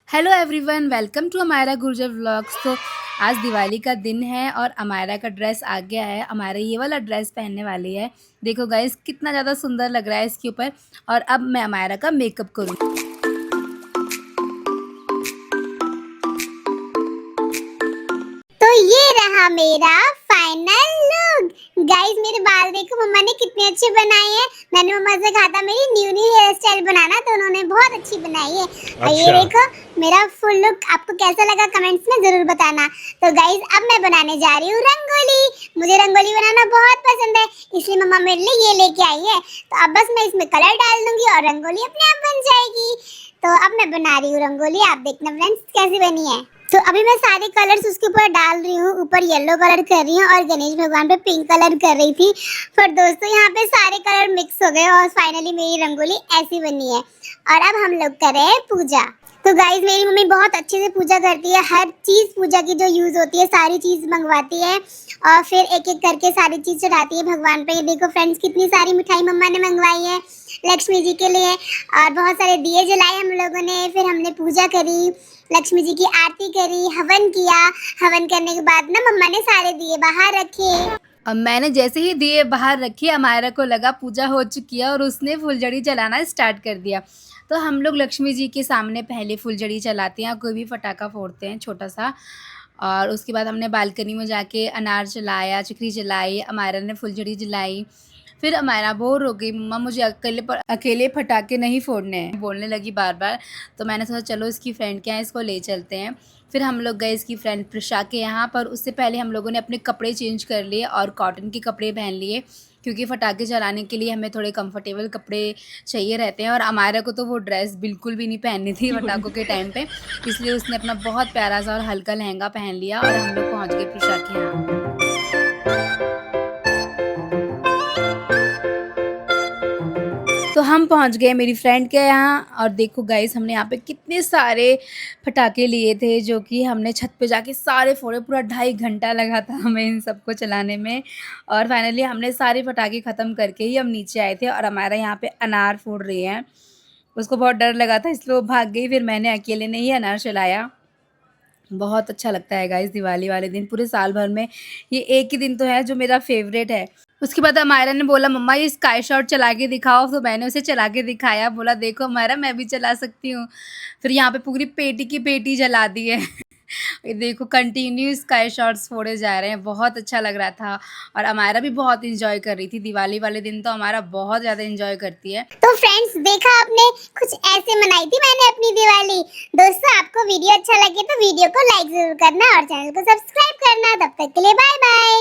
Hello everyone, welcome to Amayra Gurjar vlogs. तो आज दिवाली का दिन है और अमायरा का ड्रेस आ गया है। अमायरा ये वाला ड्रेस पहनने वाली है। देखो गाइस कितना ज़्यादा सुंदर लग रहा है इसके ऊपर। और अब मैं अमायरा का मेकअप करूँ। तो ये रहा मेरा फाइनल लुक। गाइस मेरे बाल देखो मम्मा ने कितने अच्छे बनाए हैं। मैंने मम्मा से कहा था मेरी न्यू हेयर स्टाइल बनाना, तो उन्होंने बहुत अच्छी बनाई है। और ये देखो मेरा फुल लुक आपको कैसा लगा कमेंट्स में जरूर बताना। तो गाइस अब मैं बनाने जा रही हूँ रंगोली। मुझे रंगोली बनाना बहुत पसंद है, इसलिए मम्मा मेरे लिए ये लेके आई है। तो अब बस मैं इसमें कलर डाल दूंगी और रंगोली अपने आप बन जाएगी। तो अब मैं बना रही हूँ रंगोली, आप देखना फ्रेंड्स कैसी बनी है। तो अभी मैं सारे कलर्स उसके ऊपर डाल रही हूँ। ऊपर येलो कलर कर रही हूँ और गणेश भगवान पे पिंक कलर कर रही थी। पर दोस्तों यहाँ पे सारे कलर मिक्स हो गए और फाइनली मेरी रंगोली ऐसी बनी है। और अब हम लोग कर रहे हैं पूजा। तो गाइज मेरी मम्मी बहुत अच्छे से पूजा करती है। हर चीज़ पूजा की जो यूज़ होती है सारी चीज़ मंगवाती है और फिर एक एक करके सारी चीज़ चढ़ाती है भगवान पे। ये देखो फ्रेंड्स कितनी सारी मिठाई मम्मा ने मंगवाई है लक्ष्मी जी के लिए। और बहुत सारे दिए जलाए हम लोगों ने। फिर हमने पूजा करी, लक्ष्मी जी की आरती करी, हवन किया। हवन करने के बाद ना मम्मा ने सारे दिए बाहर रखे। अब मैंने जैसे ही दिए बाहर रखे, अमायरा को लगा पूजा हो चुकी है और उसने फुलझड़ी जलाना स्टार्ट कर दिया। तो हम लोग लक्ष्मी जी के सामने पहले फुलझड़ी जलाते हैं, कोई भी पटाखा फोड़ते हैं छोटा सा। और उसके बाद हमने बालकनी में जाके अनार जलाया, चिकरी जलाई, अमायरा ने फुलझड़ी जलाई। फिर अमायरा बोर हो गई, मम्मा मुझे अकेले पटाखे नहीं फोड़ने हैं, बोलने लगी बार बार। तो मैंने सोचा चलो इसकी फ्रेंड के यहाँ इसको ले चलते हैं। फिर हम लोग गए इसकी फ्रेंड प्रशा के यहाँ पर। उससे पहले हम लोगों ने अपने कपड़े चेंज कर लिए और कॉटन के कपड़े पहन लिए, क्योंकि पटाखे चलाने के लिए हमें थोड़े कंफर्टेबल कपड़े चाहिए रहते हैं। और अमायरा को तो वो ड्रेस बिल्कुल भी नहीं पहननी थी पटाखों के टाइम पे, इसलिए उसने अपना बहुत प्यारा सा और हल्का लहंगा पहन लिया और हम लोग पहुँच गए प्रशा के यहाँ। तो हम पहुंच गए मेरी फ्रेंड के यहाँ। और देखो गाइस हमने यहाँ पे कितने सारे पटाखे लिए थे, जो कि हमने छत पे जाके सारे फोड़े। पूरा 2.5 घंटा लगा था हमें इन सबको चलाने में। और फाइनली हमने सारे पटाखे ख़त्म करके ही हम नीचे आए थे। और हमारा यहाँ पे अनार फोड़ रही हैं, उसको बहुत डर लगा था इसलिए वो भाग गई। फिर मैंने अकेले ने ही अनार चलाया। बहुत अच्छा लगता है गाइस दिवाली वाले दिन। पूरे साल भर में ये एक ही दिन तो है जो मेरा फेवरेट है। उसके बाद अमायरा ने बोला मम्मा ये स्काई शॉट चला के दिखाओ, तो मैंने उसे चला के दिखाया। बोला देखो अमायरा मैं भी चला सकती हूँ। फिर यहाँ पे पूरी पेटी की पेटी जला दी है। ये देखो कंटिन्यू स्काई शॉट्स फोड़े जा रहे हैं, बहुत अच्छा लग रहा था। और अमायरा भी बहुत इंजॉय कर रही थी। दिवाली वाले दिन तो हमारा बहुत ज़्यादा इंजॉय करती है। तो फ्रेंड्स देखा आपने, कुछ ऐसे मनाई थी मैंने अपनी दिवाली। दोस्तों आपको वीडियो अच्छा लगे तो वीडियो को लाइक जरूर करना और चैनल को सब्सक्राइब करना। तब तक के लिए बाय।